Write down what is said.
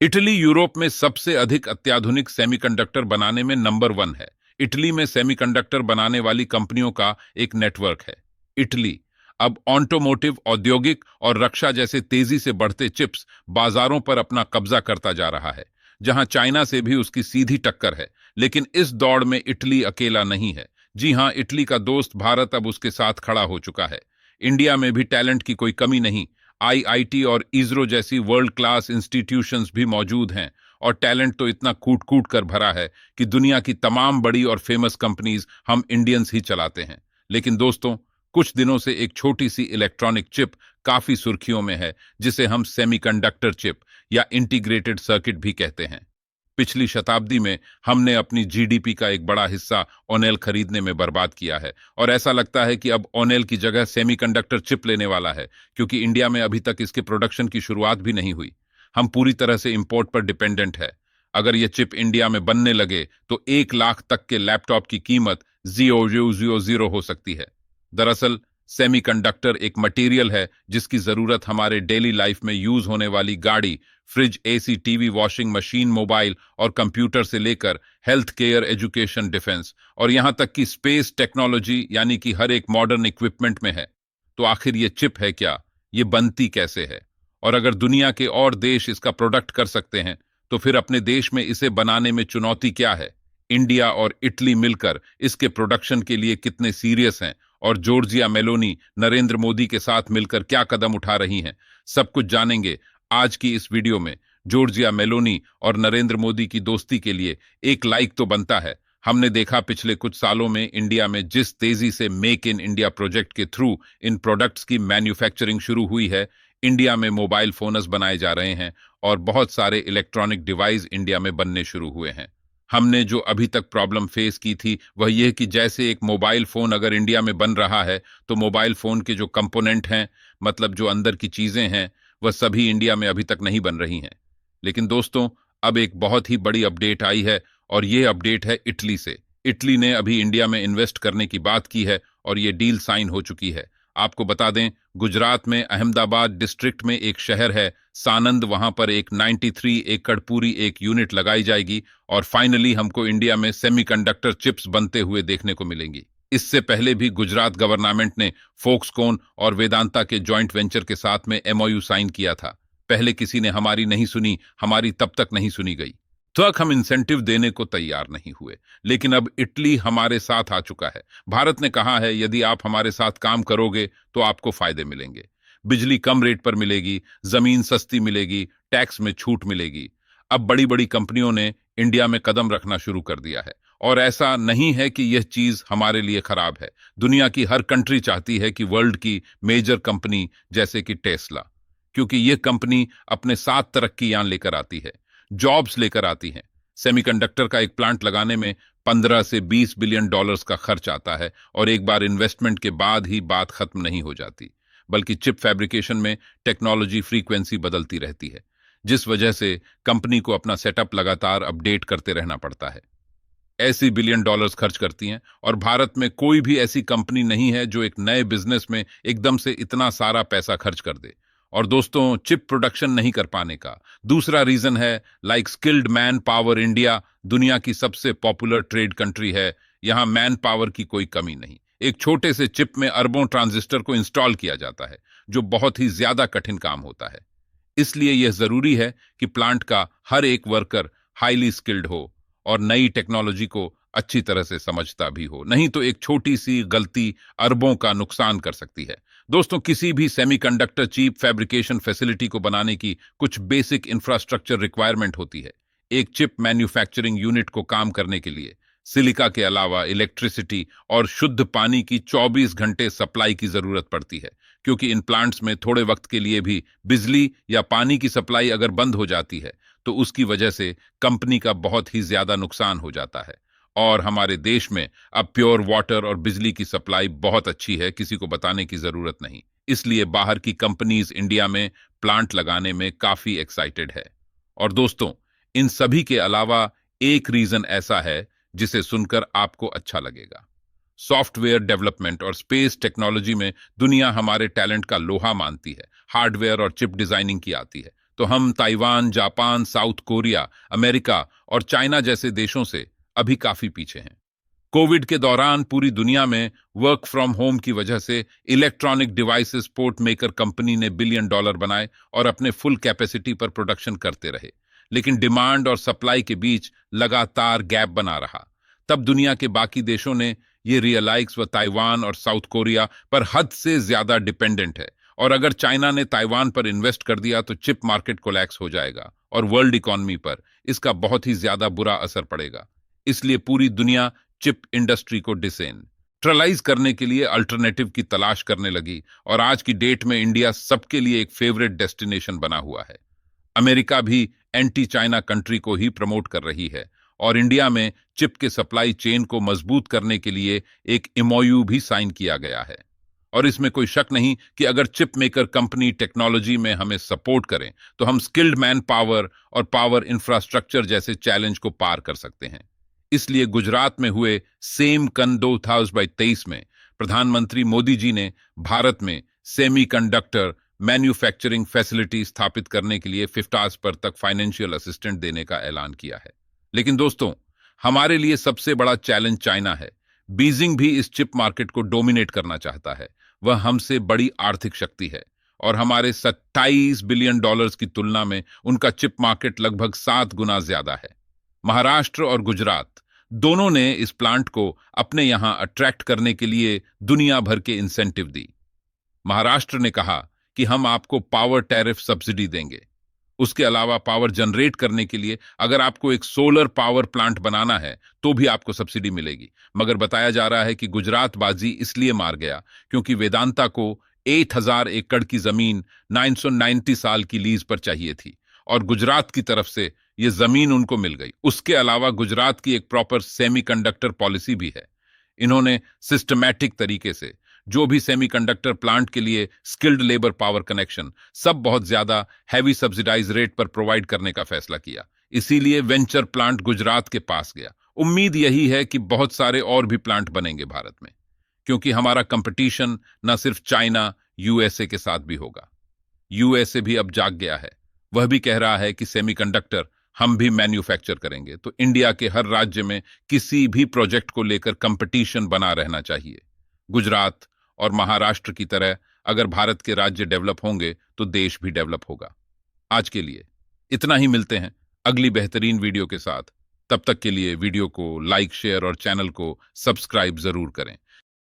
Italy Europe में सबसे अधिक अत्याधुनिक सेमीकंडक्टर बनाने में नंबर 1 है। इटली में सेमीकंडक्टर बनाने वाली कंपनियों का एक नेटवर्क है। इटली अब ऑटोमोटिव, औद्योगिक और रक्षा जैसे तेजी से बढ़ते चिप्स बाजारों पर अपना कब्जा करता जा रहा है, जहां चाइना से भी उसकी सीधी टक्कर है। लेकिन इस दौड़ में इटली अकेला नहीं है। जी हां, इटली का दोस्त भारत अब उसके साथ खड़ा हो चुका है। इंडिया में भी टैलेंट की कोई कमी नहीं। आईआईटी और इसरो जैसी वर्ल्ड क्लास इंस्टीट्यूशंस भी मौजूद हैं। और टैलेंट तो इतना कूट कूट कर भरा है कि दुनिया की तमाम बड़ी और फेमस कंपनीज हम इंडियंस ही चलाते हैं। लेकिन दोस्तों, कुछ दिनों से एक छोटी सी इलेक्ट्रॉनिक चिप काफी सुर्खियों में है, जिसे हम सेमीकंडक्टर चिप या इंटीग्रेटेड सर्किट भी कहते हैं। पिछली शताब्दी में हमने अपनी जीडीपी का एक बड़ा हिस्सा ओनेल खरीदने में बर्बाद किया है, और ऐसा लगता है कि अब ओनेल की जगह सेमीकंडक्टर चिप लेने वाला है, क्योंकि इंडिया में अभी तक इसके प्रोडक्शन की शुरुआत भी नहीं हुई। हम पूरी तरह से इंपोर्ट पर डिपेंडेंट है। अगर यह चिप इंडिया में बनने लगे तो 1 लाख तक के लैपटॉप की कीमत 0,000 हो सकती है। दरअसल सेमीकंडक्टर एक मटेरियल है जिसकी जरूरत हमारे डेली लाइफ में यूज होने वाली गाड़ी, fridge, AC, TV, washing machine, mobile और कंप्यूटर से लेकर हेल्थ केयर, एजुकेशन, डिफेंस और यहां तक कि स्पेस टेक्नोलॉजी यानी कि हर एक मॉडर्न इक्विपमेंट में है। तो आखिर ये चिप है क्या? ये बनती कैसे है? और अगर दुनिया के और देश इसका प्रोडक्ट कर सकते हैं, तो फिर अपने देश में इसे बनाने में चुनौती क्या है? इंडिया और इटली मिलकर इसके प्रोडक्शन के लिए कितने सीरियस हैं? और जॉर्जिया मेलोनी नरेंद्र मोदी के साथ मिलकर क्या कदम उठा रही हैं? सब कुछ जानेंगे आज की इस वीडियो में। जॉर्जिया मेलोनी और नरेंद्र मोदी की दोस्ती के लिए एक लाइक तो बनता है। हमने देखा पिछले कुछ सालों में इंडिया में जिस तेजी से मेक इन इंडिया प्रोजेक्ट के थ्रू इन प्रोडक्ट्स की मैन्युफैक्चरिंग शुरू हुई है। इंडिया में मोबाइल फोन्स बनाए जा रहे हैं और बहुत सारे इलेक्ट्रॉनिक डिवाइस इंडिया में बनने शुरू हुए हैं। हमने जो अभी तक प्रॉब्लम फेस की थी वह यह कि जैसे एक मोबाइल फोन अगर इंडिया में बन रहा है तो मोबाइल फोन के जो कंपोनेंट हैं, मतलब जो अंदर की चीजें हैं, वह सभी इंडिया में अभी तक नहीं बन रही हैं। लेकिन दोस्तों, अब एक बहुत ही बड़ी अपडेट आई है, और यह अपडेट है इटली से। इटली ने अभी इंडिया में इन्वेस्ट करने की बात की है और यह डील साइन हो चुकी है। आपको बता दें, गुजरात में अहमदाबाद डिस्ट्रिक्ट में एक शहर है सानंद, वहां पर एक 93 एकड़ पूरी एक यूनिट लगाई जाएगी और फाइनली हमको इंडिया में सेमीकंडक्टर चिप्स बनते हुए देखने को मिलेंगी। इससे पहले भी गुजरात गवर्नमेंट ने फोक्सकॉन और वेदांता के जॉइंट वेंचर के साथ में एमओयू साइन किया था। पहले किसी ने हमारी नहीं सुनी, हमारी तब तक नहीं सुनी गई, तक हम इंसेंटिव देने को तैयार नहीं हुए। लेकिन अब इटली हमारे साथ आ चुका है। भारत ने कहा है यदि आप हमारे साथ काम करोगे तो आपको फायदे मिलेंगे। बिजली कम रेट पर मिलेगी, जमीन सस्ती मिलेगी, टैक्स में छूट मिलेगी। अब बड़ी बड़ी कंपनियों ने इंडिया में कदम रखना शुरू कर दिया है, और ऐसा नहीं है कि यह चीज हमारे लिए खराब है। दुनिया की हर कंट्री चाहती है कि वर्ल्ड की मेजर कंपनी जैसे कि टेस्ला, क्योंकि यह कंपनी अपने साथ तरक्कियां लेकर आती है, जॉब्स लेकर आती हैं। सेमीकंडक्टर का एक प्लांट लगाने में 15 से 20 बिलियन डॉलर्स का खर्च आता है, और एक बार इन्वेस्टमेंट के बाद ही बात खत्म नहीं हो जाती, बल्कि चिप फैब्रिकेशन में टेक्नोलॉजी फ्रीक्वेंसी बदलती रहती है, जिस वजह से कंपनी को अपना सेटअप लगातार अपडेट करते रहना पड़ता है। ऐसी बिलियन डॉलर्स खर्च करती हैं, और भारत में कोई भी ऐसी कंपनी नहीं है जो एक नए बिजनेस में एकदम से इतना सारा पैसा खर्च कर दे। और दोस्तों, चिप प्रोडक्शन नहीं कर पाने का दूसरा रीजन है like skilled man power. India दुनिया की सबसे पॉपुलर ट्रेड कंट्री है। यहां मैन पावर की कोई कमी नहीं। एक छोटे से चिप में अरबों ट्रांजिस्टर को इंस्टॉल किया जाता है, जो बहुत ही ज्यादा कठिन काम होता है। इसलिए यह जरूरी है कि प्लांट का हर एक वर्कर हाईली स्किल्ड हो और नई टेक्नोलॉजी को अच्छी तरह से समझता भी हो, नहीं तो एक छोटी सी गलती अरबों का नुकसान कर सकती है। दोस्तों, किसी भी सेमीकंडक्टर चिप फैब्रिकेशन फैसिलिटी को बनाने की कुछ बेसिक इंफ्रास्ट्रक्चर रिक्वायरमेंट होती है। एक चिप मैन्युफैक्चरिंग यूनिट को काम करने के लिए सिलिका के अलावा इलेक्ट्रिसिटी और शुद्ध पानी की 24 घंटे सप्लाई की जरूरत पड़ती है, क्योंकि इन प्लांट्स में थोड़े वक्त के लिए भी बिजली या पानी की सप्लाई अगर बंद हो जाती है तो उसकी वजह से कंपनी का बहुत ही ज्यादा नुकसान हो जाता है। और हमारे देश में अब प्योर वाटर और बिजली की सप्लाई बहुत अच्छी है, किसी को बताने की जरूरत नहीं। इसलिए बाहर की कंपनीज इंडिया में प्लांट लगाने में काफी एक्साइटेड है। और दोस्तों, इन सभी के अलावा एक रीजन ऐसा है जिसे सुनकर आपको अच्छा लगेगा। सॉफ्टवेयर डेवलपमेंट और स्पेस टेक्नोलॉजी में दुनिया हमारे टैलेंट का लोहा मानती है। हार्डवेयर और चिप डिजाइनिंग की आती है, तो हम Taiwan, Japan, south Korea, America और चाइना जैसे देशों से अभी काफी पीछे हैं। कोविड के दौरान पूरी दुनिया में वर्क फ्रॉम होम की वजह से electronic devices port maker company ने बिलियन डॉलर बनाए और अपने फुल कैपेसिटी पर प्रोडक्शन करते रहे, लेकिन डिमांड और सप्लाई के बीच लगातार गैप बना रहा। तब दुनिया के बाकी देशों ने ये रियलाइज व ताइवान और साउथ कोरिया पर हद से ज्यादा डिपेंडेंट है, और अगर चाइना ने ताइवान पर इन्वेस्ट कर दिया तो चिप मार्केट कोलैप्स हो जाएगा और वर्ल्ड इकोनॉमी पर इसका बहुत ही ज्यादा बुरा असर पड़ेगा। इसलिए पूरी दुनिया चिप इंडस्ट्री को डिसेंट्रलाइज करने के लिए अल्टरनेटिव की तलाश करने लगी, और आज की डेट में इंडिया सबके लिए एक फेवरेट डेस्टिनेशन बना हुआ है। अमेरिका भी एंटी चाइना कंट्री को ही प्रमोट कर रही है, और इंडिया में चिप के सप्लाई चेन को मजबूत करने के लिए एक एमओयू भी साइन किया गया है। और इसमें कोई शक नहीं कि अगर चिप मेकर कंपनी टेक्नोलॉजी में हमें सपोर्ट करें तो हम स्किल्ड मैन पावर और पावर इंफ्रास्ट्रक्चर जैसे चैलेंज को पार कर सकते हैं। इसलिए गुजरात में हुए सेम कन 2023 में प्रधानमंत्री मोदी जी ने भारत में सेमीकंडक्टर मैन्युफैक्चरिंग फैसिलिटी स्थापित करने के लिए 50 पर तक फाइनेंशियल असिस्टेंट देने का ऐलान किया है। लेकिन दोस्तों, हमारे लिए सबसे बड़ा चैलेंज चाइना है। बीजिंग भी इस चिप मार्केट को डोमिनेट करना चाहता है। वह हमसे बड़ी आर्थिक शक्ति है, और हमारे 27 बिलियन डॉलर्स की तुलना में उनका चिप मार्केट लगभग 7 गुना ज्यादा है। महाराष्ट्र और गुजरात दोनों ने इस प्लांट को अपने यहां अट्रैक्ट करने के लिए दुनिया भर के इंसेंटिव दी। महाराष्ट्र ने कहा कि हम आपको पावर टैरिफ सब्सिडी देंगे। उसके अलावा पावर जनरेट करने के लिए अगर आपको एक सोलर पावर प्लांट बनाना है तो भी आपको सब्सिडी मिलेगी। मगर बताया जा रहा है कि गुजरात बाजी इसलिए मार गया क्योंकि वेदांता को 8,000 एकड़ की जमीन 990 साल की लीज पर चाहिए थी, और गुजरात की तरफ से यह जमीन उनको मिल गई। उसके अलावा गुजरात की एक प्रॉपर सेमीकंडक्टर पॉलिसी भी है। इन्होंने सिस्टमैटिक तरीके से जो भी सेमीकंडक्टर प्लांट के लिए स्किल्ड लेबर पावर कनेक्शन सब बहुत ज्यादा हैवी सब्सिडाइज रेट पर प्रोवाइड करने का फैसला किया। इसीलिए वेंचर प्लांट गुजरात के पास गया। उम्मीद यही है कि बहुत सारे और भी प्लांट बनेंगे भारत में, क्योंकि हमारा कंपटीशन न सिर्फ चाइना, यूएसए के साथ भी होगा। यूएसए भी अब जाग गया है। वह भी कह रहा है कि सेमीकंडक्टर हम भी मैन्युफैक्चर करेंगे, तो इंडिया के हर राज्य में किसी भी प्रोजेक्ट को लेकर कंपटीशन बना रहना चाहिए। गुजरात और महाराष्ट्र की तरह अगर भारत के राज्य डेवलप होंगे तो देश भी डेवलप होगा। आज के लिए इतना ही। मिलते हैं अगली बेहतरीन वीडियो के साथ। तब तक के लिए वीडियो को लाइक, शेयर और चैनल को सब्सक्राइब जरूर करें।